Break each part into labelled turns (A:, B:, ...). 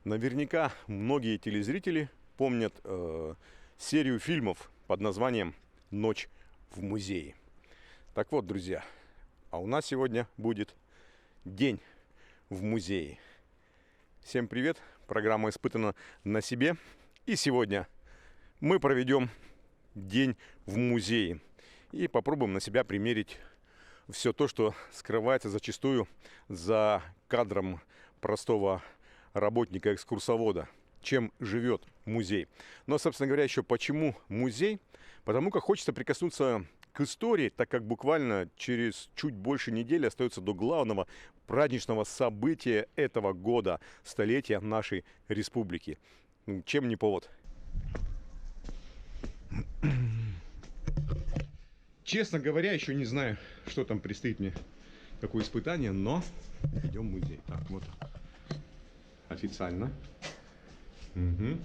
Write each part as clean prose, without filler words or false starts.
A: Наверняка многие телезрители помнят серию фильмов под названием «Ночь в музее». Так вот, друзья, а у нас сегодня будет день в музее. Всем привет! Программа испытана на себе. И сегодня мы проведем день в музее и попробуем на себя примерить все то, что скрывается зачастую за кадром простого работника-экскурсовода, чем живет музей. Но, собственно говоря, еще почему музей? Потому как хочется прикоснуться к истории, так как буквально через чуть больше недели остается до главного праздничного события этого года, столетия нашей республики. Чем не повод? Честно говоря, еще не знаю, что там предстоит мне, какое испытание, но идем в музей. Так, вот. Официально. Угу.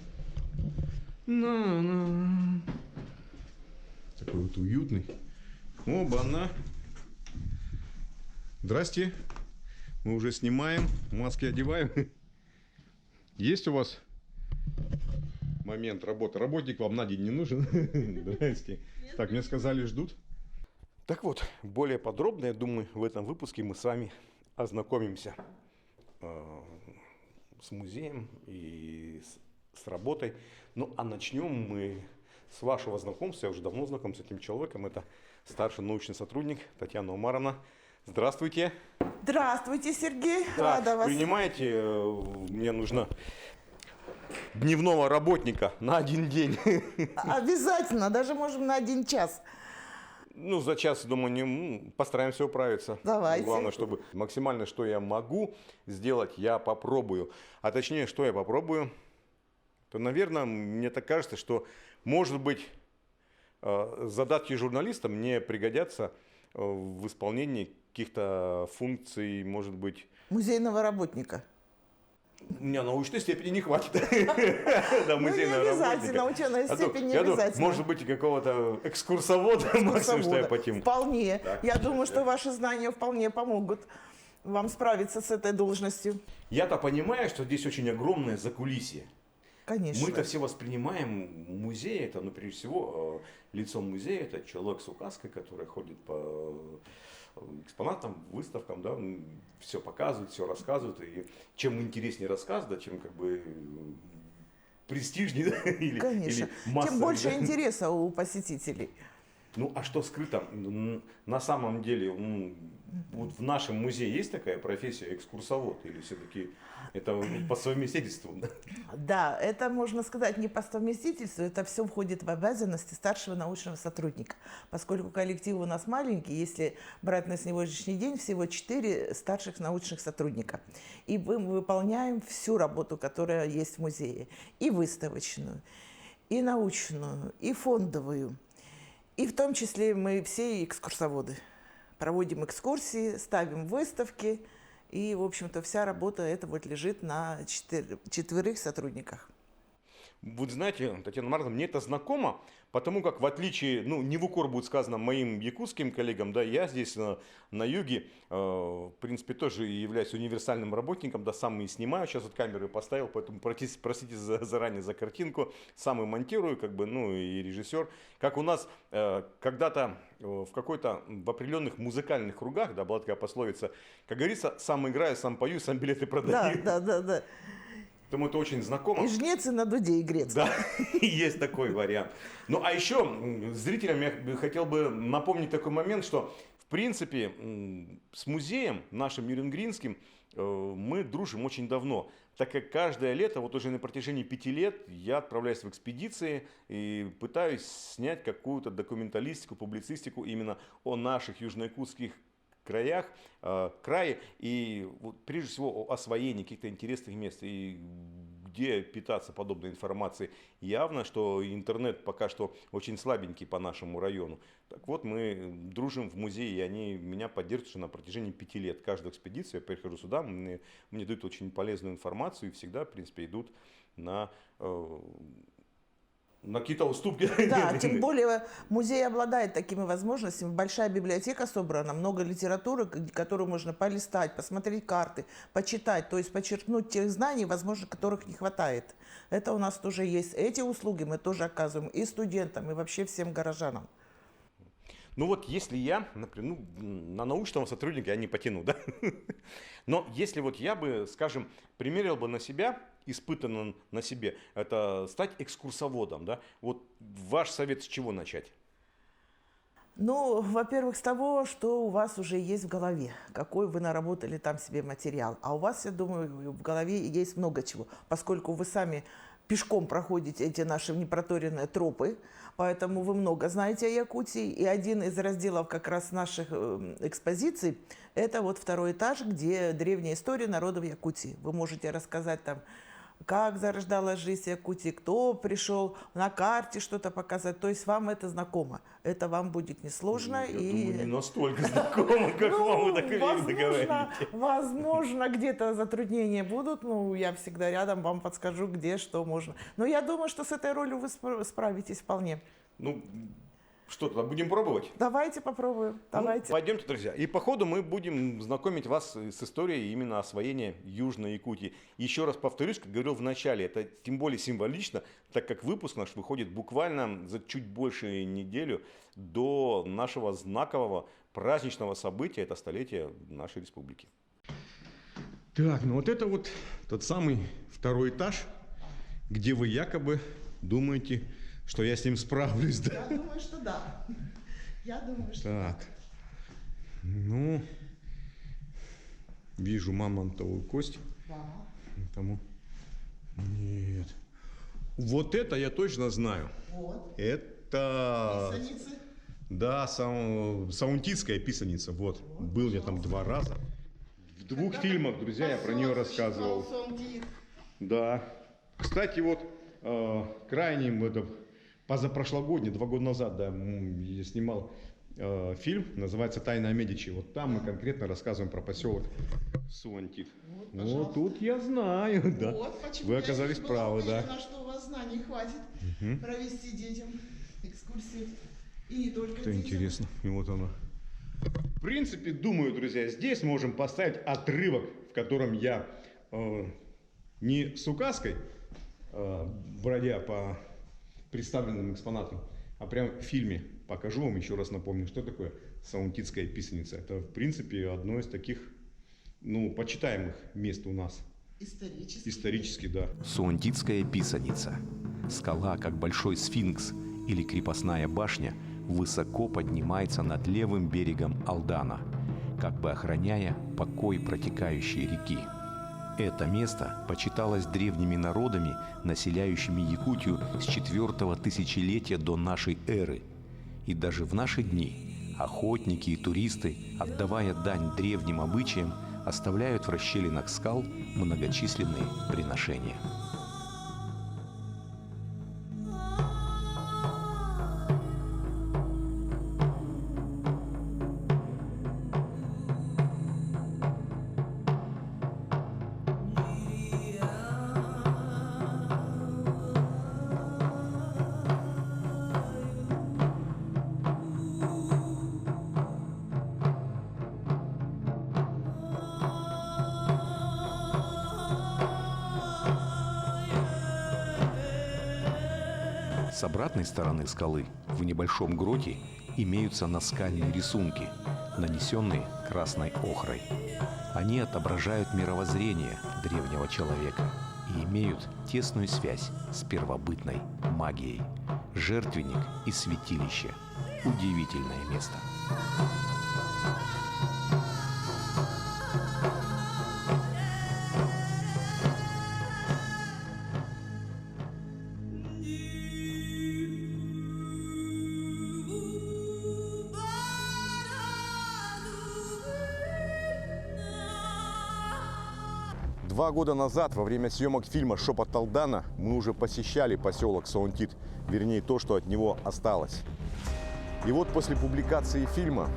A: Такой вот уютный. Оба-на. Здрасте. Мы уже снимаем, маски одеваем. Есть у вас момент работы? Работник вам на день не нужен? Здрасте. Так, мне сказали, ждут. Так вот, более подробно, я думаю, в этом выпуске мы с вами ознакомимся с музеем и с работой. Ну, а начнем мы с вашего знакомства. Я уже давно знаком с этим человеком. Это старший научный сотрудник Татьяна Умаровна. Здравствуйте.
B: Здравствуйте, Сергей.
A: Так,
B: рада вас.
A: принимаете, мне нужно дневного работника на один день.
B: Обязательно, даже можем на 1 час.
A: Ну, за час, думаю, постараемся управиться.
B: Давайте.
A: Главное, чтобы максимально, что я могу сделать, я попробую. А точнее, что я попробую, то, наверное, мне так кажется, что, может быть, задатки журналиста мне пригодятся в исполнении каких-то функций, может быть...
B: Музейного работника.
A: У меня научной степени не хватит. Да,
B: Ну, не обязательно, ученая степень не обязательно.
A: Может быть, какого-то экскурсовода, максимум, что я потяну.
B: Вполне. Я думаю, что ваши знания вполне помогут вам справиться с этой должностью.
A: Я-то понимаю, что здесь очень огромное закулисье.
B: Конечно.
A: Мы-то все воспринимаем музей, это, ну, прежде всего, лицом музея, это человек с указкой, который ходит по экспонатам, выставкам, да, все показывает, все рассказывает. И чем интереснее рассказ, да, чем как бы престижнее, да,
B: Конечно.
A: или массовее,
B: Тем больше
A: да.
B: интереса у посетителей.
A: Ну, а что скрыто? На самом деле, вот в нашем музее есть такая профессия экскурсовод? Или все-таки это по совместительству?
B: Да, это можно сказать не по совместительству, это все входит в обязанности старшего научного сотрудника. Поскольку коллектив у нас маленький, если брать на сегодняшний день, всего 4 старших научных сотрудника. И мы выполняем всю работу, которая есть в музее. И выставочную, и научную, и фондовую. И в том числе мы все экскурсоводы. Проводим экскурсии, ставим выставки. И, в общем-то, вся работа эта вот лежит на 4 сотрудниках.
A: Вот знаете, Татьяна Марковна, мне это знакомо, потому как в отличие, ну, не в укор будет сказано моим якутским коллегам, да, я здесь на юге, в принципе, тоже являюсь универсальным работником, да, сам и снимаю, сейчас вот камеры поставил, поэтому простите заранее за картинку, сам и монтирую, как бы, ну, и режиссер. Как у нас когда-то в определенных музыкальных кругах, да, была такая пословица, как говорится, сам играю, сам пою, сам билеты продаю.
B: Да.
A: Поэтому это очень знакомо.
B: И жнец, и на дуде, и грец.
A: Да, есть такой вариант. Ну, а еще зрителям я хотел бы напомнить такой момент, что, в принципе, с музеем нашим Нюрнбергским мы дружим очень давно, так как каждое лето, вот уже на протяжении 5 лет, я отправляюсь в экспедиции и пытаюсь снять какую-то документалистику, публицистику именно о наших южноякутских крае и вот, прежде всего о освоении каких-то интересных мест и где питаться подобной информацией. Явно, что интернет пока что очень слабенький по нашему району. Так вот, мы дружим в музее, и они меня поддерживают на протяжении 5 лет. Каждую экспедицию я прихожу сюда, мне дают очень полезную информацию и всегда, в принципе, идут на На какие-то уступки.
B: Да, тем более музей обладает такими возможностями. Большая библиотека собрана, много литературы, которую можно полистать, посмотреть карты, почитать, то есть подчеркнуть тех знаний, возможно, которых не хватает. Это у нас тоже есть. Эти услуги мы тоже оказываем и студентам, и вообще всем горожанам.
A: Ну вот если я, например, на научного сотрудника я не потяну, да? Но если вот я бы, скажем, примерил бы на себя, испытанно на себе, это стать экскурсоводом, да? Вот ваш совет с чего начать?
B: Ну, во-первых, с того, что у вас уже есть в голове, какой вы наработали там себе материал. А у вас, я думаю, в голове есть много чего, поскольку вы сами пешком проходите эти наши непроторенные тропы, поэтому вы много знаете о Якутии. И один из разделов как раз наших экспозиций – это вот второй этаж, где древняя история народов Якутии. Вы можете рассказать там, как зарождалась жизнь Якутии, кто пришел, на карте что-то показать. То есть вам это знакомо. Это вам будет несложно.
A: Я думаю, не настолько знакомо, как вам вы так уверенно говорите.
B: Возможно, где-то затруднения будут. Ну, я всегда рядом, вам подскажу, где, что можно. Но я думаю, что с этой ролью вы справитесь вполне.
A: Ну, что, тогда будем пробовать?
B: Давайте попробуем. Давайте.
A: Ну, пойдемте, друзья. И по ходу мы будем знакомить вас с историей именно освоения Южной Якутии. Еще раз повторюсь, как говорил в начале, это тем более символично, так как выпуск наш выходит буквально за чуть больше неделю до нашего знакового праздничного события, это столетие нашей республики. Так, ну вот это вот тот самый второй этаж, где вы якобы думаете, что я с ним справлюсь, да?
B: Я думаю, что да. Я думаю, что
A: так. Ну, вижу мамонтовую кость.
B: да.
A: Тому... Нет. Вот это я точно знаю.
B: Вот.
A: Это...
B: Писаницы.
A: Да, саунтитская писаница. Вот. Был я там 2 раза. В 2 фильмах, друзья, я про нее рассказывал. Да. Кстати, вот крайним это позапрошлогодний, 2 года назад, да, я снимал фильм, называется «Тайна Медичи». Вот там мы конкретно рассказываем про поселок Суантит. Вот тут я знаю, да.
B: Вот почему
A: вы оказались правы, да.
B: На что у вас знаний хватит провести детям экскурсию. И не только
A: Это
B: детям.
A: интересно. И вот она. В принципе, думаю, друзья, здесь можем поставить отрывок, в котором я не с указкой, бродя по представленным экспонатам, а прям в фильме покажу вам, еще раз напомню, что такое саунтитская писаница. Это, в принципе, одно из таких, ну, почитаемых мест у нас. Исторически, да.
C: Суантитская писаница. Скала, как большой сфинкс или крепостная башня, высоко поднимается над левым берегом Алдана, как бы охраняя покой протекающей реки. Это место почиталось древними народами, населяющими Якутию с 4-го тысячелетия до нашей эры. И даже в наши дни охотники и туристы, отдавая дань древним обычаям, оставляют в расщелинах скал многочисленные приношения. С обратной стороны скалы, в небольшом гроте, имеются наскальные рисунки, нанесенные красной охрой. Они отображают мировоззрение древнего человека и имеют тесную связь с первобытной магией. Жертвенник и святилище – удивительное место.
A: Два года назад, во время съемок фильма «Шепот Алдана», мы уже посещали поселок Суантит, вернее, то, что от него осталось. И вот после публикации фильма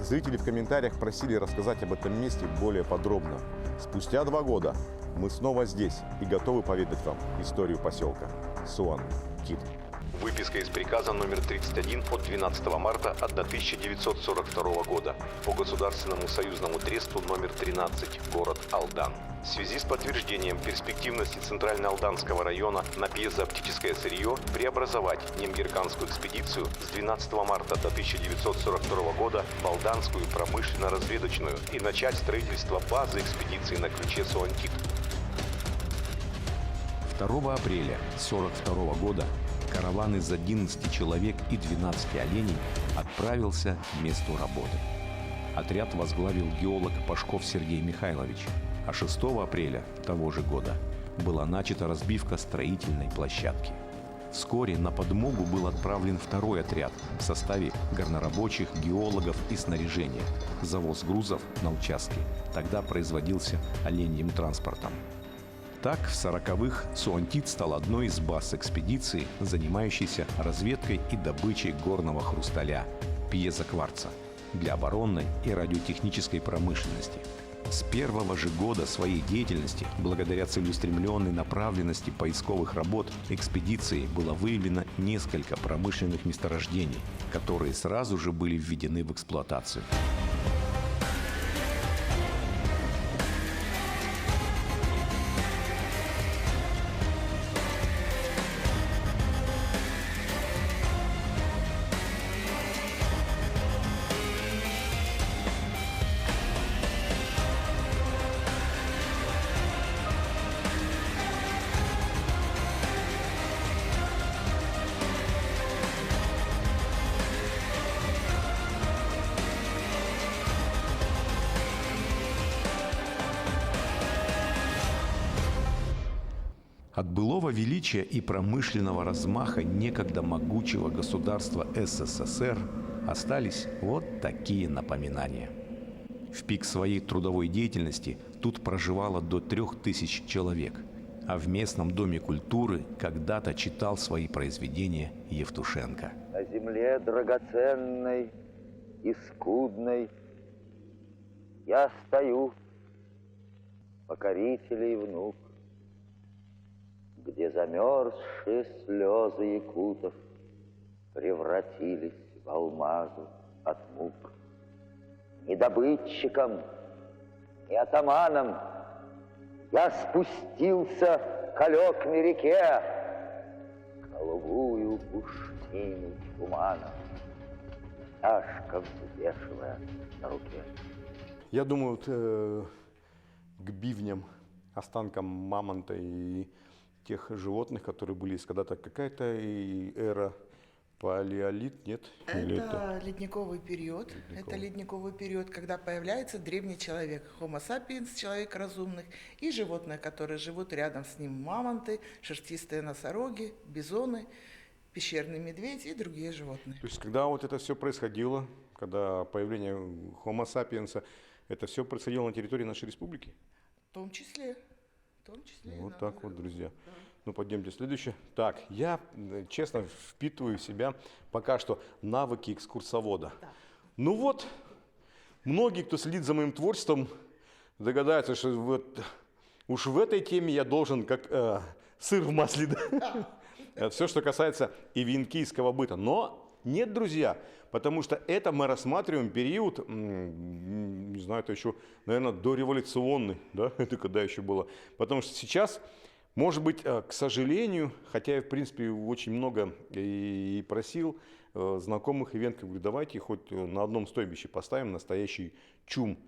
A: зрители в комментариях просили рассказать об этом месте более подробно. Спустя 2 года мы снова здесь и готовы поведать вам историю поселка Суантит.
C: Выписка из приказа номер 31 от 12 марта 1942 года по Государственному союзному тресту номер 13, город Алдан. В связи с подтверждением перспективности Центрально-Алданского района на пьезооптическое сырье преобразовать Немгерканскую экспедицию с 12 марта до 1942 года в Алданскую промышленно-разведочную и начать строительство базы экспедиции на ключе Суантит. 2 апреля 1942 года караван из 11 человек и 12 оленей отправился к месту работы. Отряд возглавил геолог Пашков Сергей Михайлович, а 6 апреля того же года была начата разбивка строительной площадки. Вскоре на подмогу был отправлен второй отряд в составе горнорабочих, геологов и снаряжения. Завоз грузов на участке тогда производился оленьим транспортом. Так, в 40-х Суантит стал одной из баз экспедиции, занимающейся разведкой и добычей горного хрусталя, пьезокварца, для оборонной и радиотехнической промышленности. С первого же года своей деятельности, благодаря целеустремленной направленности поисковых работ, экспедицией было выявлено несколько промышленных месторождений, которые сразу же были введены в эксплуатацию. От былого величия и промышленного размаха некогда могучего государства СССР остались вот такие напоминания. В пик своей трудовой деятельности тут проживало до 3000 человек, а в местном доме культуры когда-то читал свои произведения Евтушенко.
D: На земле драгоценной и скудной я стою, покорителей внук, где замерзшие слезы якутов превратились в алмазы от мук. Ни добытчиком, ни атаманом я спустился к Алекме реке, голубую пуштину тумана, тяжко взвешивая на руке.
A: Я думаю, вот, к бивням, останкам мамонта и тех животных, которые были когда-то, какая-то эра, палеолит, нет?
B: Это ледниковый период. Это ледниковый период, когда появляется древний человек, Homo sapiens, человек разумных, и животные, которые живут рядом с ним, мамонты, шерстистые носороги, бизоны, пещерный медведь и другие животные.
A: То есть, когда вот это все происходило, когда появление Homo sapiens, это все происходило на территории нашей республики?
B: В том числе.
A: Вот так вот, друзья. Да. Ну, пойдемте следующее. Так, я, честно, впитываю в себя пока что навыки экскурсовода. Да. Ну вот, многие, кто следит за моим творчеством, догадаются, что вот уж в этой теме я должен как сыр в масле. Да? Все, что касается ивенкийского быта. Но нет, друзья, потому что это мы рассматриваем период, не знаю, это еще, наверное, дореволюционный, да, это когда еще было. Потому что сейчас, может быть, к сожалению, хотя я, в принципе, очень много и просил знакомых ивенков, говорю, давайте хоть на одном стойбище поставим настоящий чум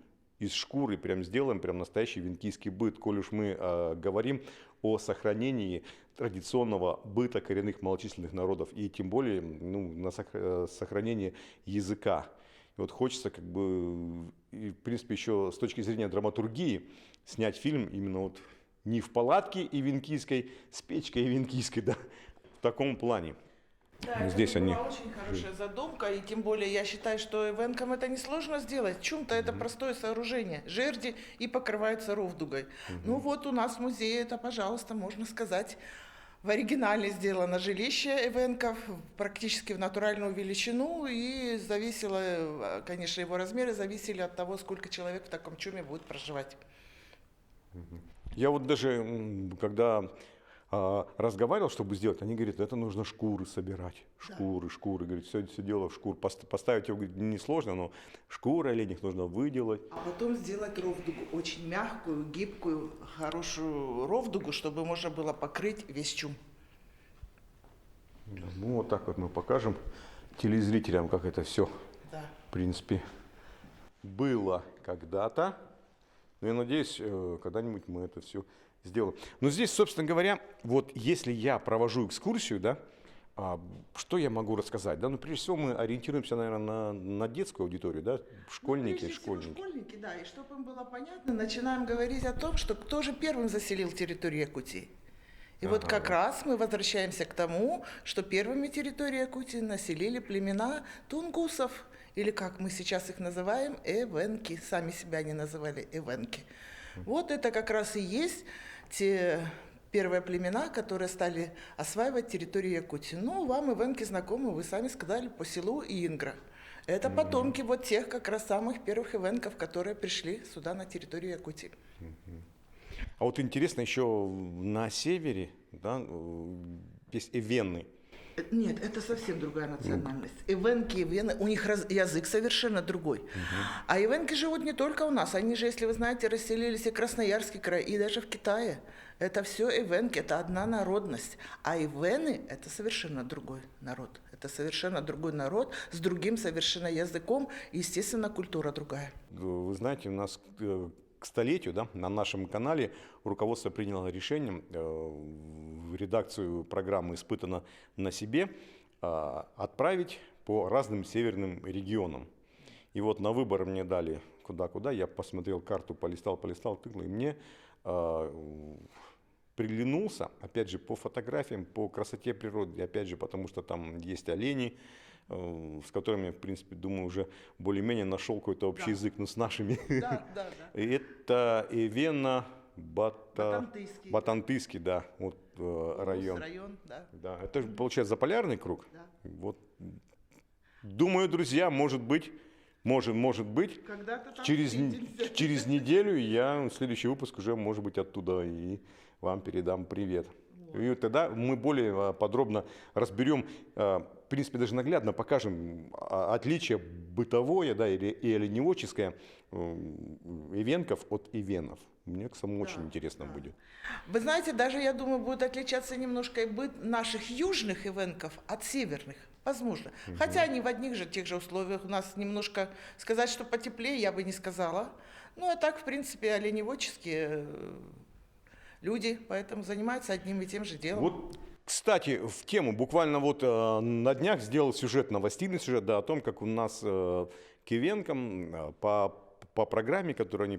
A: из шкуры, прям сделаем прям настоящий венкийский быт, коль уж мы говорим о сохранении традиционного быта коренных малочисленных народов и тем более на сохранение языка. И вот хочется как бы, и, в принципе, еще с точки зрения драматургии снять фильм именно вот не в палатке ивенкийской, с печкой ивенкийской, да, в таком плане.
B: Да,
A: здесь
B: это
A: они
B: была очень хорошая задумка, и тем более я считаю, что эвенкам это несложно сделать. Чум-то это простое сооружение, жерди и покрывается ровдугой. Ну вот у нас в музее это, пожалуйста, можно сказать, в оригинале сделано жилище эвенков, практически в натуральную величину, и зависело, конечно, его размеры зависели от того, сколько человек в таком чуме будет проживать.
A: Я вот даже, когда разговаривал, чтобы сделать, они говорят, это нужно шкуры собирать. Шкуры. Говорит, все дело в шкур. Поставить его, говорит, несложно, но шкуры оленей нужно выделать.
B: А потом сделать ровдугу, очень мягкую, гибкую, хорошую ровдугу, чтобы можно было покрыть весь чум.
A: Ну, вот так вот мы покажем телезрителям, как это все, в принципе, было когда-то. Но я надеюсь, когда-нибудь мы это все сделаем. Но здесь, собственно говоря, вот если я провожу экскурсию, да, что я могу рассказать? Да? Ну, прежде всего, мы ориентируемся, наверное, на детскую аудиторию, да, школьники.
B: Школьники, да, и чтобы им было понятно, начинаем говорить о том, что кто же первым заселил территорию Якутии. И вот как раз мы возвращаемся к тому, что первыми территорию Якутии населили племена тунгусов, или как мы сейчас их называем, эвенки. Сами себя не называли эвенки. Вот это как раз и есть те первые племена, которые стали осваивать территорию Якутии. Ну, вам эвенки знакомы, вы сами сказали, по селу Ингра. Это потомки вот тех как раз самых первых эвенков, которые пришли сюда на территорию Якутии.
A: А вот интересно, еще на севере, да, есть эвены.
B: Нет, это совсем другая национальность. Эвенки, эвены, у них язык совершенно другой. А эвенки живут не только у нас, они же, если вы знаете, расселились и в Красноярский край, и даже в Китае. Это все эвенки, это одна народность. А эвены – это совершенно другой народ. Это совершенно другой народ с другим совершенно языком, и, естественно, культура другая.
A: Вы знаете, у нас к столетию, да, на нашем канале руководство приняло решение в редакцию программы «Испытано на себе» отправить по разным северным регионам. И вот на выбор мне дали куда-куда, я посмотрел карту, полистал, тыкнул, и мне приглянулся, опять же, по фотографиям, по красоте природы, и опять же, потому что там есть олени, с которыми, в принципе, думаю, уже более-менее нашел какой-то общий язык, но с нашими.
B: Да.
A: Это Эвена
B: Батантыйский.
A: Батантыйский, да, вот район. Да, это, получается, заполярный круг.
B: Да.
A: Вот. Думаю, друзья, может быть, через неделю я, следующий выпуск уже, может быть, оттуда и вам передам привет. И тогда мы более подробно разберем, в принципе, даже наглядно покажем отличие бытовое, да, и оленеводческое эвенков от эвенов. Мне самому очень интересно будет.
B: Вы знаете, даже, я думаю, будет отличаться немножко и быт наших южных эвенков от северных. Возможно. Хотя они в одних же тех же условиях. У нас немножко, сказать, что потеплее, я бы не сказала. Ну, а так, в принципе, оленеводческие люди, поэтому занимаются одним и тем же делом.
A: Вот, кстати, в тему, буквально вот на днях сделал сюжет, новостный сюжет, да, о том, как у нас к эвенкам по программе, которую они,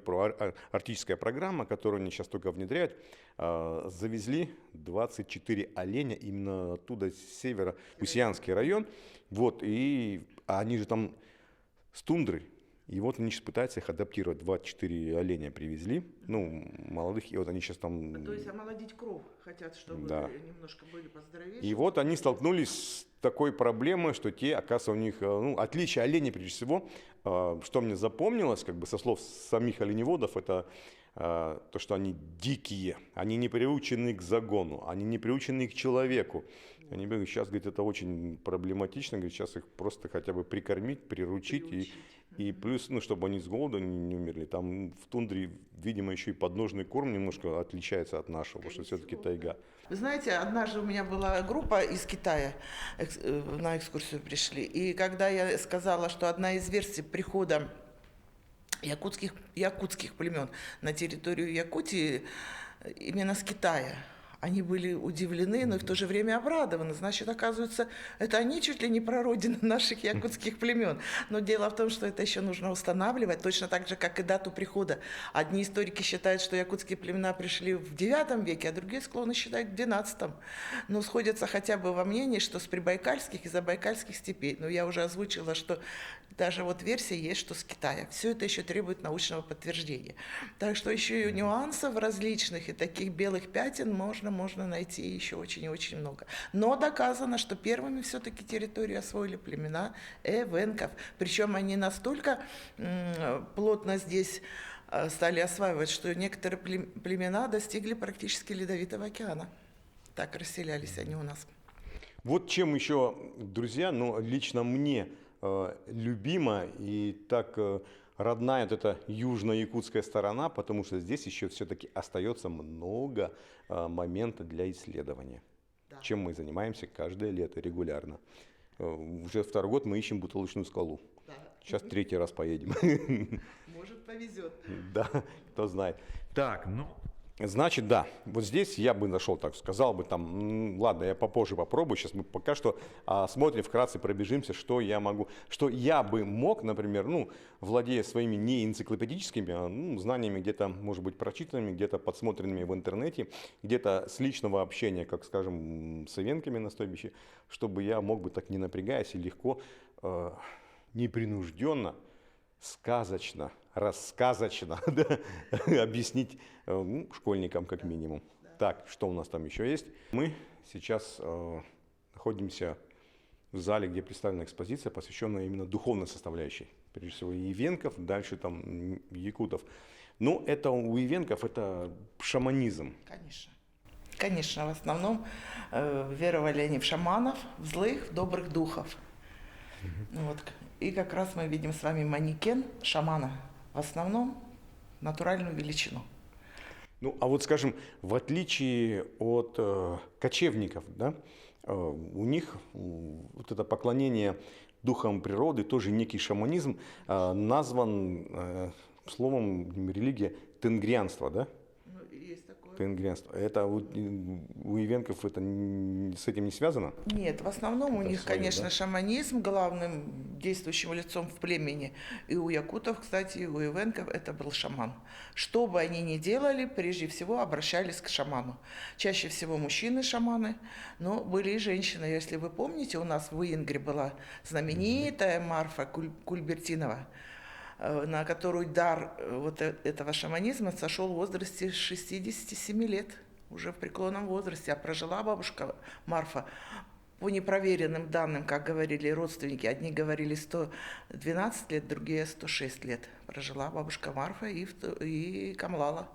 A: арктическая программа, которую они сейчас только внедряют, завезли 24 оленя именно оттуда, с севера, Усиянский район. Вот, и они же там с тундры. И вот они сейчас пытаются их адаптировать. 24 оленя привезли, ну, молодых, и вот они сейчас там...
B: То есть омолодить кров хотят, чтобы немножко были поздоровее.
A: И вот они столкнулись с такой проблемой, что те, оказывается, у них, ну, отличие оленей, прежде всего, что мне запомнилось, как бы со слов самих оленеводов, это то, что они дикие, они не приучены к загону, они не приучены к человеку. Они говорят, сейчас, говорит, это очень проблематично, говорит, сейчас их просто хотя бы прикормить, приручить. И плюс, ну, чтобы они с голода не умерли. Там в тундре, видимо, еще и подножный корм немножко отличается от нашего, потому что все-таки тайга.
B: Вы знаете, однажды у меня была группа из Китая, на экскурсию пришли. И когда я сказала, что одна из версий прихода якутских племен на территорию Якутии именно с Китая, они были удивлены, но и в то же время обрадованы. Значит, оказывается, это они чуть ли не прародины наших якутских племен. Но дело в том, что это еще нужно устанавливать, точно так же, как и дату прихода. Одни историки считают, что якутские племена пришли в IX веке, а другие склонны считать в XII. Но сходятся хотя бы во мнении, что с прибайкальских и забайкальских степей. Но я уже озвучила, что даже вот версия есть, что с Китая. Все это еще требует научного подтверждения. Так что еще и нюансов различных и таких белых пятен можно найти еще очень и очень много. Но доказано, что первыми все-таки территорию освоили племена эвенков. Причем они настолько плотно здесь стали осваивать, что некоторые племена достигли практически Ледовитого океана. Так расселялись они у нас.
A: Вот чем еще, друзья, ну, лично мне любима и так родная вот эта южно-якутская сторона, потому что здесь еще все-таки остается много моментов для исследования,
B: Да.
A: чем мы занимаемся каждое лето регулярно. Уже второй год мы ищем бутылочную скалу.
B: Да.
A: Сейчас третий раз поедем.
B: Может, повезет.
A: Да, кто знает. Так, ну, значит, да, вот здесь я бы нашел, так сказал бы там, ладно, я попозже попробую, сейчас мы пока что смотрим, вкратце пробежимся, что я могу, что я бы мог, например, ну, владея своими не энциклопедическими знаниями, где-то, может быть, прочитанными, где-то подсмотренными в интернете, где-то с личного общения, как, скажем, с ивенками на стойбище, чтобы я мог бы так не напрягаясь и легко, непринужденно, сказочно, рассказочно да, объяснить школьникам как минимум. Так, что у нас там еще есть? Мы сейчас находимся в зале, где представлена экспозиция, посвященная именно духовной составляющей. Прежде всего ивенков, дальше там якутов. Но это у ивенков это шаманизм.
B: Конечно. Конечно, в основном веровали они в шаманов, в злых, в добрых духов. Вот. И как раз мы видим с вами манекен шамана. В основном натуральную величину.
A: Ну, а вот, скажем, в отличие от кочевников, да, у них вот это поклонение духам природы, тоже некий шаманизм, назван словом религия тенгрианство, да?
B: Ну, есть такое.
A: Тенгрианство. Это у ивенков это с этим не связано?
B: Нет, в основном у
A: Это
B: них,
A: своё,
B: конечно,
A: да?
B: шаманизм главным действующим лицом в племени. И у якутов, кстати, и у ивенков это был шаман. Что бы они ни делали, прежде всего обращались к шаману. Чаще всего мужчины-шаманы, но были и женщины. Если вы помните, у нас в Ингре была знаменитая Марфа Кульбертинова, на которую дар вот этого шаманизма сошел в возрасте 67 лет, уже в преклонном возрасте. А прожила бабушка Марфа по непроверенным данным, как говорили родственники. Одни говорили 112 лет, другие 106 лет. Прожила бабушка Марфа и камлала.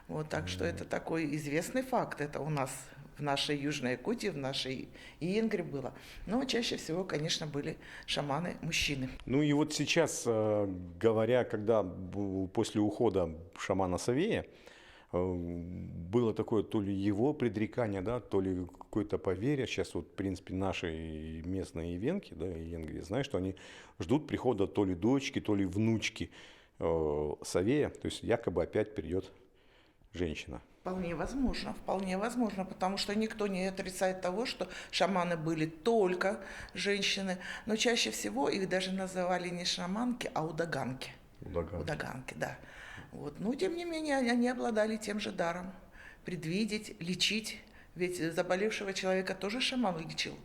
B: Вот, так что это такой известный факт. Это у нас в нашей Южной Якутии, в нашей Ингре было. Но чаще всего, конечно, были шаманы-мужчины.
A: Ну и вот сейчас, говоря, когда после ухода шамана Савея, было такое то ли его предрекание, да, то ли какое-то поверье. Сейчас вот, в принципе, наши местные ивенки, да, иенгри, знают, что они ждут прихода то ли дочки, то ли внучки Савея. То есть якобы опять придет женщина.
B: Вполне возможно, потому что никто не отрицает того, что шаманы были только женщины, но чаще всего их даже называли не шаманки, а удаганки. Удаганки, да. Вот. Но, тем не менее, они обладали тем же даром предвидеть, лечить, ведь заболевшего человека тоже шаман лечил.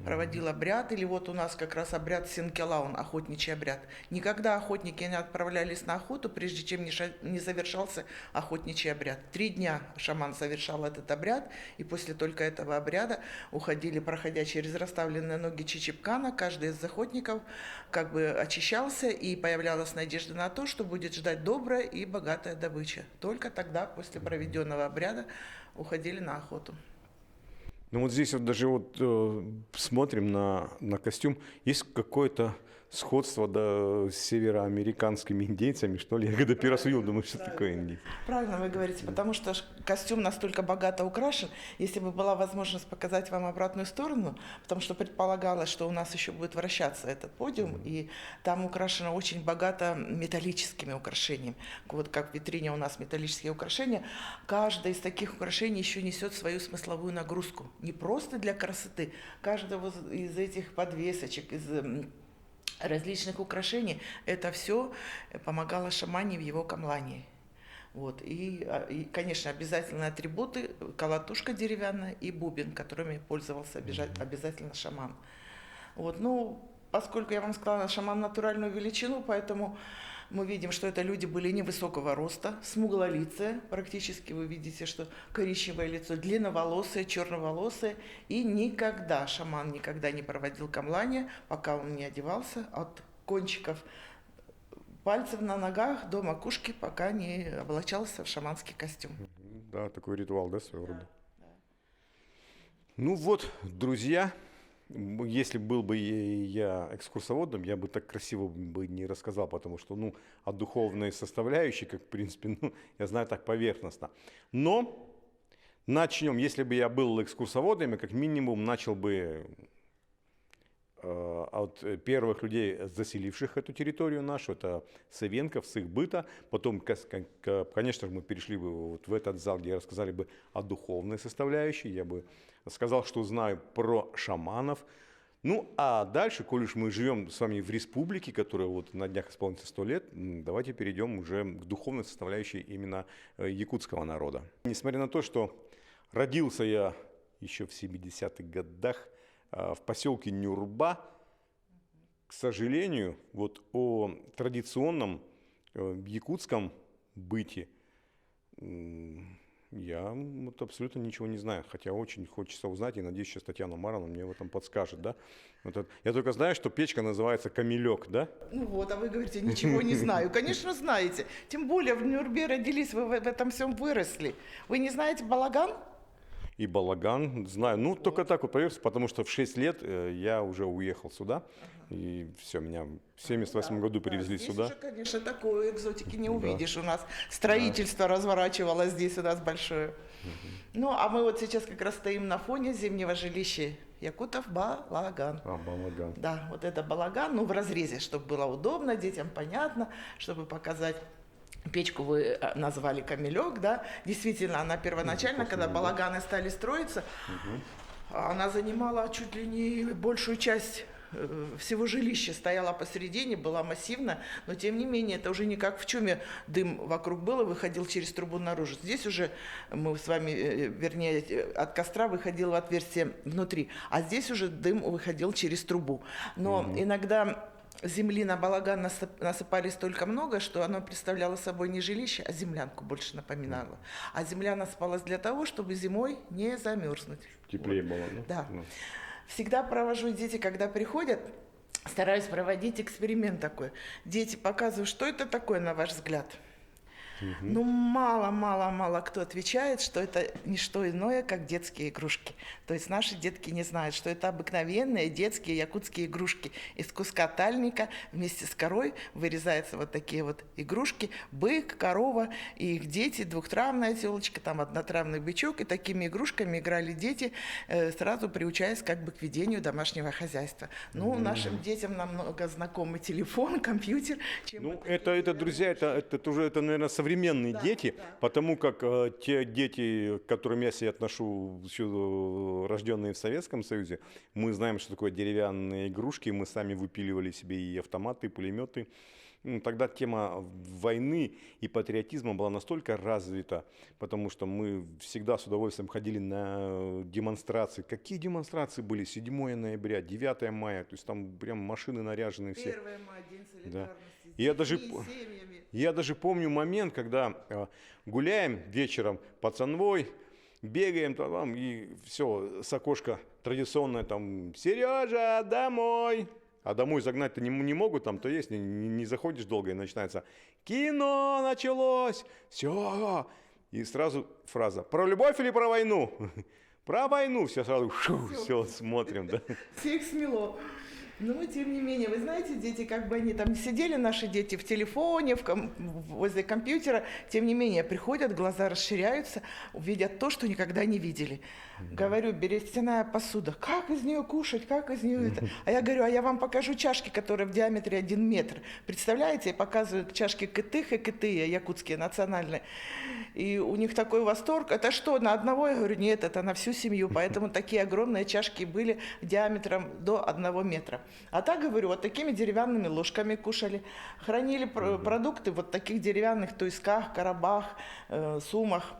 B: Проводил обряд, или вот у нас как раз обряд Синкелаун, охотничий обряд. Никогда охотники не отправлялись на охоту, прежде чем не завершался охотничий обряд. 3 дня шаман совершал этот обряд, и после только этого обряда уходили, проходя через расставленные ноги Чичипкана, каждый из охотников как бы очищался, и появлялась надежда на то, что будет ждать добрая и богатая добыча. Только тогда, после проведенного обряда, уходили на охоту.
A: Ну вот здесь вот даже вот смотрим на костюм, есть какое-то сходство да, с североамериканскими индейцами, что ли. Я когда первый раз увидел, думаю, что такое индейцы.
B: Правильно вы говорите, потому что костюм настолько богато украшен. Если бы была возможность показать вам обратную сторону, потому что предполагалось, что у нас еще будет вращаться этот подиум, и там украшено очень богато металлическими украшениями. Вот как в витрине у нас металлические украшения, каждое из таких украшений еще несет свою смысловую нагрузку. Не просто для красоты. Каждого из этих подвесочек, из различных украшений, это все помогало шамане в его камлании. Вот. И, конечно, обязательные атрибуты: колотушка деревянная и бубен, которыми пользовался обязательно шаман. Вот. Ну, поскольку я вам сказала, шаман натуральную величину, поэтому мы видим, что это люди были невысокого роста, смуглолицые, практически вы видите, что коричневое лицо, длинноволосые, черноволосые, и шаман никогда не проводил камлания, пока он не одевался от кончиков пальцев на ногах до макушки, пока не облачался в шаманский костюм.
A: Да, такой ритуал, да, своего рода. Ну вот, друзья, если был бы я экскурсоводом, я бы так красиво бы не рассказал, потому что, ну, о духовной составляющей, как, в принципе, ну, я знаю так поверхностно. Но начнем, если бы я был экскурсоводом, я как минимум начал бы от первых людей, заселивших эту территорию нашу, это Савенков, с их быта. Потом, конечно же, мы перешли бы вот в этот зал, где рассказали бы о духовной составляющей. Я бы сказал, что знаю про шаманов. Ну, а дальше, коль уж мы живем с вами в республике, которая вот на днях исполнится 100 лет, давайте перейдем уже к духовной составляющей именно якутского народа. Несмотря на то, что родился я еще в 70-х годах, в поселке Нюрба, к сожалению, вот о традиционном якутском быте я вот абсолютно ничего не знаю, хотя очень хочется узнать, и надеюсь, сейчас Татьяна Маровна мне в этом подскажет, да? Вот я только знаю, что печка называется камелек, да?
B: Ну вот, а вы говорите, ничего не знаю. Конечно, знаете. Тем более в Нюрбе родились, вы в этом всем выросли. Вы не знаете балаган?
A: И балаган, знаю. Ну, только так вот поверьте, потому что в 6 лет я уже уехал сюда. И все, меня в 78 году перевезли
B: здесь
A: сюда.
B: Уже, конечно, такой экзотики не увидишь. У нас строительство разворачивалось здесь у нас большое. Ну, а мы вот сейчас как раз стоим на фоне зимнего жилища якутов балаган.
A: Балаган.
B: Да, вот это балаган, ну, в разрезе, чтобы было удобно, детям понятно, чтобы показать. Печку вы назвали камелек, да? Действительно, она первоначально, когда балаганы стали строиться, она занимала чуть ли не большую часть всего жилища, стояла посередине, была массивна, но тем не менее, это уже не как в чуме дым вокруг был и выходил через трубу наружу. Здесь уже мы с вами, вернее, от костра выходил в отверстие внутри, а здесь уже дым выходил через трубу. Но иногда земли на балаган насыпали столько много, что оно представляло собой не жилище, а землянку больше напоминало. А земля насыпалась для того, чтобы зимой не замерзнуть.
A: Теплее было, да?
B: Да. Всегда провожу дети, когда приходят, стараюсь проводить эксперимент такой. Дети показывают, что это такое, на ваш взгляд. Ну, мало кто отвечает, что это не что иное, как детские игрушки. То есть наши детки не знают, что это обыкновенные детские якутские игрушки. Из куска тальника вместе с корой вырезаются вот такие вот игрушки. Бык, корова и их дети, двухтравная телочка, там однотравный бычок. И такими игрушками играли дети, сразу приучаясь как бы к ведению домашнего хозяйства. Ну, нашим детям намного знакомый телефон, компьютер.
A: Ну, это, друзья, это уже, наверное, современные дети, потому как те дети, к которым я себя отношу, рожденные в Советском Союзе, мы знаем, что такое деревянные игрушки, мы сами выпиливали себе и автоматы, и пулеметы. Ну, тогда тема войны и патриотизма была настолько развита, потому что мы всегда с удовольствием ходили на демонстрации. Какие демонстрации были? 7 ноября, 9 мая, то есть там прям машины наряженные все.
B: 1 мая, День солидарности.
A: Да. Я даже помню момент, когда гуляем вечером пацанвой, бегаем там, и все, с окошка традиционное там «Сережа, домой!» А домой загнать-то не могут, там то есть, не заходишь долго, и начинается «Кино началось!» Все. И сразу фраза «Про любовь или про войну?» «Про войну!» Все сразу все смотрим, да.
B: Всех смело. Но, тем не менее, вы знаете, дети, как бы они там сидели, наши дети в телефоне, возле компьютера, тем не менее, приходят, глаза расширяются, увидят то, что никогда не видели. Говорю, берестяная посуда, как из нее кушать, как из нее это? А я говорю, а я вам покажу чашки, которые в диаметре 1 метр. Представляете, я показываю чашки кытых и кытые, якутские, национальные. И у них такой восторг. Это что, на одного? Я говорю, нет, это на всю семью. Поэтому такие огромные чашки были диаметром до 1 метра. А так, говорю, вот такими деревянными ложками кушали. Хранили продукты вот в таких деревянных туисках, коробах, сумах.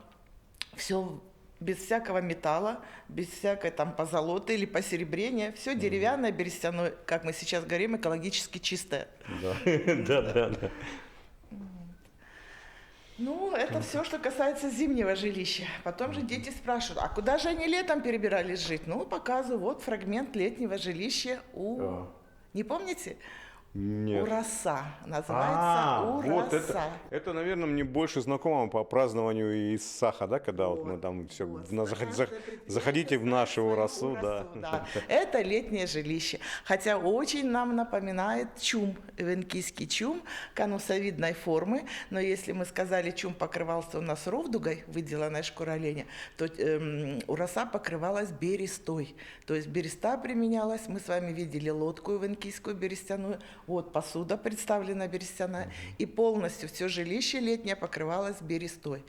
B: Все без всякого металла, без всякой там позолоты или посеребрения. Все деревянное, берестяное, как мы сейчас говорим, экологически чистое.
A: Да.
B: Ну, это все, что касается зимнего жилища. Потом же дети спрашивают, а куда же они летом перебирались жить? Ну, показываю, вот фрагмент летнего жилища у... Не помните?
A: Нет.
B: Ураса. Называется
A: Вот
B: ураса.
A: это, наверное, мне больше знакомо по празднованию из Саха, да, когда вот мы там все,
B: Вот.
A: заходите в нашу Урасу, да.
B: Да. Это летнее жилище. Хотя очень нам напоминает чум, венкийский чум, конусовидной формы. Но если мы сказали, чум покрывался у нас ровдугой, выделанной шкура оленя, то ураса покрывалась берестой. То есть береста применялась. Мы с вами видели лодку венкийскую берестяную. Вот посуда представлена берестяная. И полностью все жилище летнее покрывалось берестой.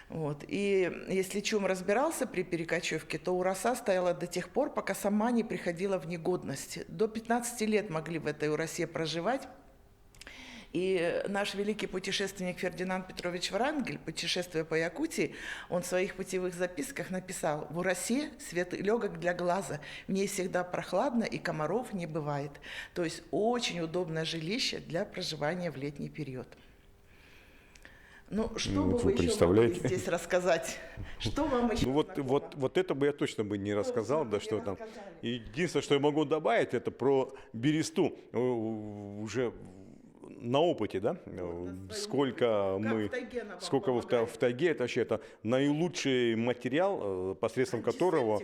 B: Вот. И если чум разбирался при перекочевке, то ураса стояла до тех пор, пока сама не приходила в негодность. До 15 лет могли в этой урасе проживать. И наш великий путешественник Фердинанд Петрович Врангель, путешествуя по Якутии, он в своих путевых записках написал: «В урасе свет легок для глаза, в ней всегда прохладно и комаров не бывает». То есть очень удобное жилище для проживания в летний период. Ну, что бы вы еще могли здесь рассказать? Что вам еще?
A: Ну вот это бы я точно бы не рассказал, да, что там. Единственное, что я могу добавить, это про бересту. Уже на опыте, да, сколько мы, сколько в тайге, это вообще это наилучший материал, посредством которого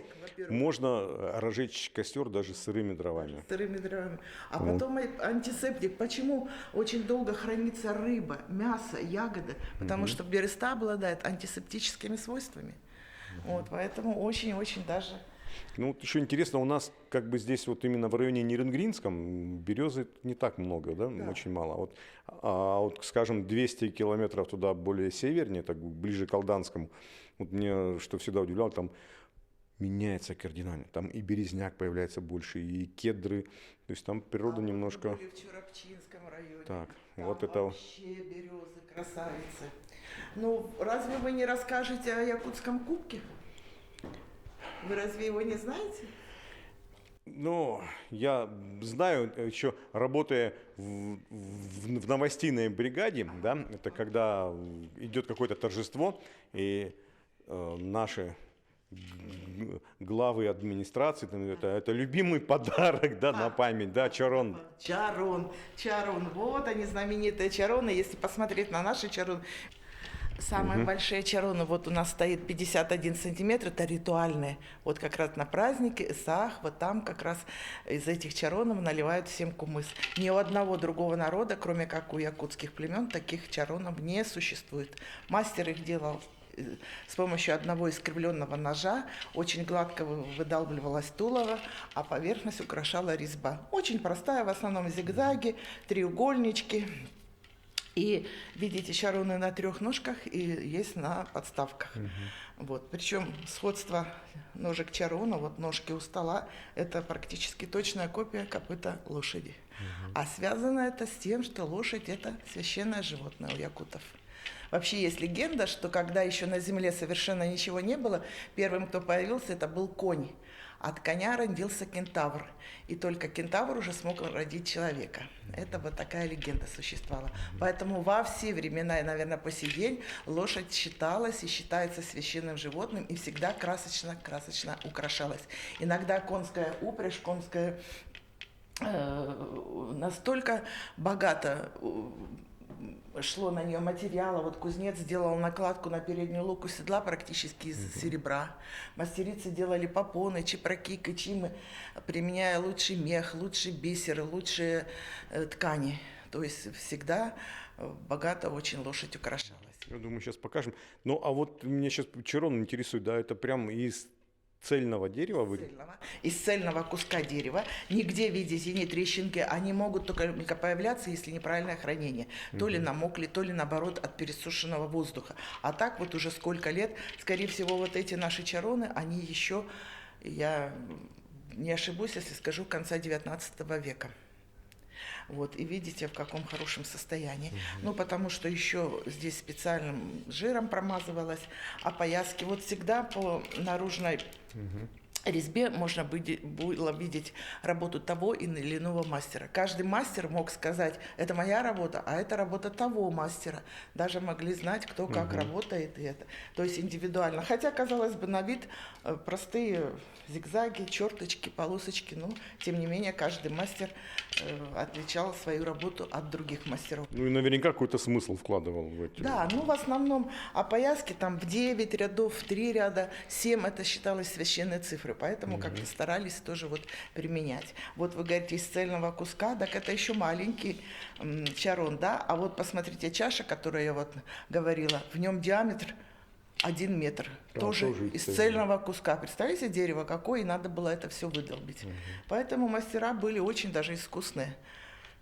A: можно разжечь костер даже с сырыми дровами.
B: Сырыми дровами. А потом антисептик. Почему очень долго хранится рыба, мясо, ягоды? Потому что береста обладает антисептическими свойствами. Вот, поэтому очень-очень даже...
A: Ну, вот еще интересно, у нас как бы здесь вот именно в районе Ниренгринском березы не так много, да, очень мало. Вот, скажем, 200 километров туда более севернее, так ближе к Алданскому, вот мне что всегда удивляло, там меняется кардинально. Там и березняк появляется больше, и кедры, то есть там природа немножко...
B: Мы были в Чурапчинском районе.
A: Так,
B: там
A: вот это...
B: вообще березы, красавицы. Ну, разве вы не расскажете о Якутском кубке? Вы разве его не знаете?
A: Ну, я знаю, еще работая в новостейной бригаде, да, это когда идет какое-то торжество, и наши главы администрации, это любимый подарок, да, на память, да, чарон.
B: Чарон. Вот они, знаменитые чароны. Если посмотреть на наши чароны, самые большие чароны, вот у нас стоит 51 сантиметр, это ритуальные. Вот как раз на празднике, Исаах, вот там как раз из этих чаронов наливают всем кумыс. Ни у одного другого народа, кроме как у якутских племен, таких чаронов не существует. Мастер их делал с помощью одного искривленного ножа, очень гладко выдалбливалась тулово, а поверхность украшала резьба. Очень простая, в основном зигзаги, треугольнички. И видите, чароны на 3 ножках и есть на подставках. Вот. Причем сходство ножек чарона, вот ножки у стола, это практически точная копия копыта лошади. А связано это с тем, что лошадь – это священное животное у якутов. Вообще есть легенда, что когда еще на земле совершенно ничего не было, первым, кто появился, это был конь. От коня родился кентавр, и только кентавр уже смог родить человека. Это вот такая легенда существовала. Поэтому во все времена, и, наверное, по сей день, лошадь считалась и считается священным животным, и всегда красочно украшалась. Иногда конская упряжь, конская настолько богато шло на нее материала. Вот кузнец сделал накладку на переднюю луку седла практически из серебра. Мастерицы делали попоны, чепраки, кычимы, применяя лучший мех, лучший бисер, лучшие ткани. То есть всегда богато очень лошадь украшалась.
A: Я думаю, сейчас покажем. Ну, а вот меня сейчас чарон интересует, да, это прям из цельного дерева?
B: Из цельного куска дерева. Нигде, видите, ни трещинки. Они могут только появляться, если неправильное хранение. То ли намокли, то ли, наоборот, от пересушенного воздуха. А так вот уже сколько лет, скорее всего, вот эти наши чароны, они еще, я не ошибусь, если скажу, конца 19 века. Вот, и видите, в каком хорошем состоянии. Ну, потому что еще здесь специальным жиром промазывалось, а пояски вот всегда по наружной резьбе можно было видеть работу того или иного мастера. Каждый мастер мог сказать, это моя работа, а это работа того мастера. Даже могли знать, кто как работает. И это. То есть индивидуально. Хотя, казалось бы, на вид простые зигзаги, черточки, полосочки, но, тем не менее, каждый мастер отличал свою работу от других мастеров.
A: Ну и наверняка какой-то смысл вкладывал в эти.
B: Да, ну в основном опояски там в 9 рядов, в 3 ряда, 7 это считалось священной цифрой, поэтому как-то старались тоже вот применять. Вот вы говорите, из цельного куска, так это еще маленький чарон, да, а вот посмотрите, чаша, которую я вот говорила, в нем диаметр 1 метр, тоже из цельного куска. Представляете, дерево какое, и надо было это все выдолбить. Поэтому мастера были очень даже искусные.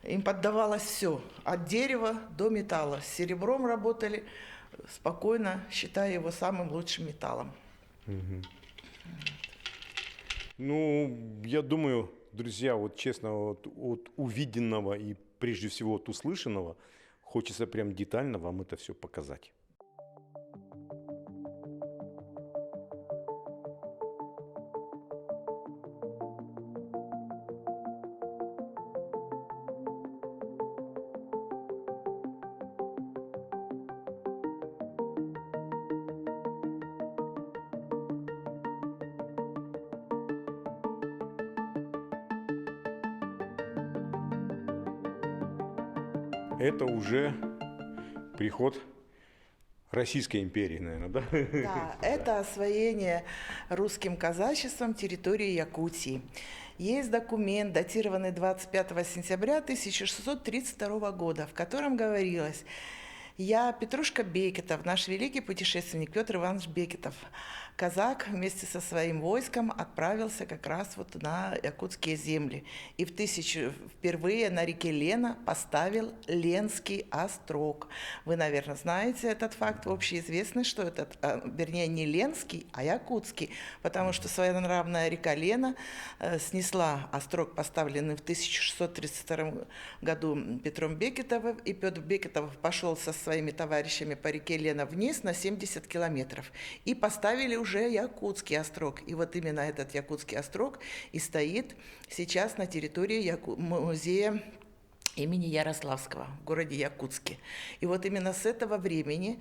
B: Им поддавалось все, от дерева до металла. С серебром работали спокойно, считая его самым лучшим металлом.
A: Ну, я думаю, друзья, вот честно, вот от увиденного и прежде всего от услышанного хочется прям детально вам это все показать. Это уже приход Российской империи, наверное, да?
B: Да, это освоение русским казачеством территории Якутии. Есть документ, датированный 25 сентября 1632 года, в котором говорилось: «Я, Петрушка Бекетов, наш великий путешественник Петр Иванович Бекетов, казак, вместе со своим войском отправился как раз вот на якутские земли. И впервые на реке Лена поставил Ленский острог». Вы, наверное, знаете этот факт, общеизвестный, что это, вернее, не Ленский, а Якутский, потому что своенравная река Лена снесла острог, поставленный в 1632 году Петром Бекетовым, и Петр Бекетов пошел со своими товарищами по реке Лена вниз на 70 километров. И поставили уже Якутский острог. И вот именно этот Якутский острог и стоит сейчас на территории музея имени Ярославского в городе Якутске. И вот именно с этого времени,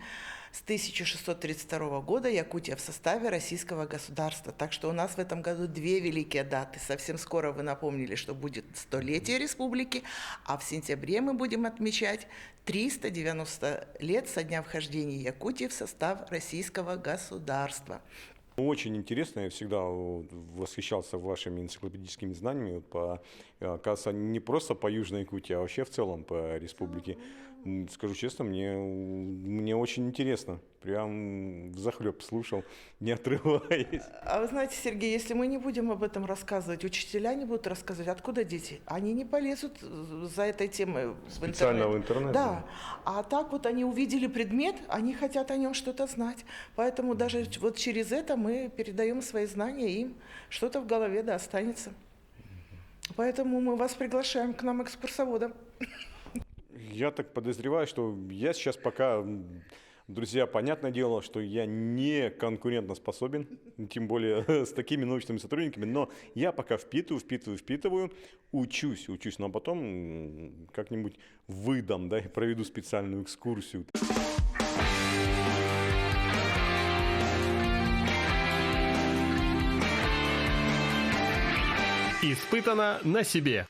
B: с 1632 года, Якутия в составе российского государства. Так что у нас в этом году две великие даты. Совсем скоро вы напомнили, что будет 100-летие республики, а в сентябре мы будем отмечать 390 лет со дня вхождения Якутии в состав российского государства.
A: Очень интересно, я всегда восхищался вашими энциклопедическими знаниями, оказывается, не просто по Южной Якутии, а вообще в целом по республике. Скажу честно, мне очень интересно, прям взахлеб слушал, не отрываясь.
B: А вы знаете, Сергей, если мы не будем об этом рассказывать, учителя не будут рассказывать, откуда дети? Они не полезут за этой темой в интернет.
A: Специально в интернет?
B: Да. А так вот они увидели предмет, они хотят о нем что-то знать. Поэтому даже вот через это мы передаем свои знания, им что-то в голове да останется. Поэтому мы вас приглашаем к нам экскурсоводом.
A: Я так подозреваю, что я сейчас пока, друзья, понятное дело, что я не конкурентоспособен, тем более с такими научными сотрудниками, но я пока впитываю, учусь, но а потом как-нибудь выдам, да, и проведу специальную экскурсию.
E: Испытано на себе.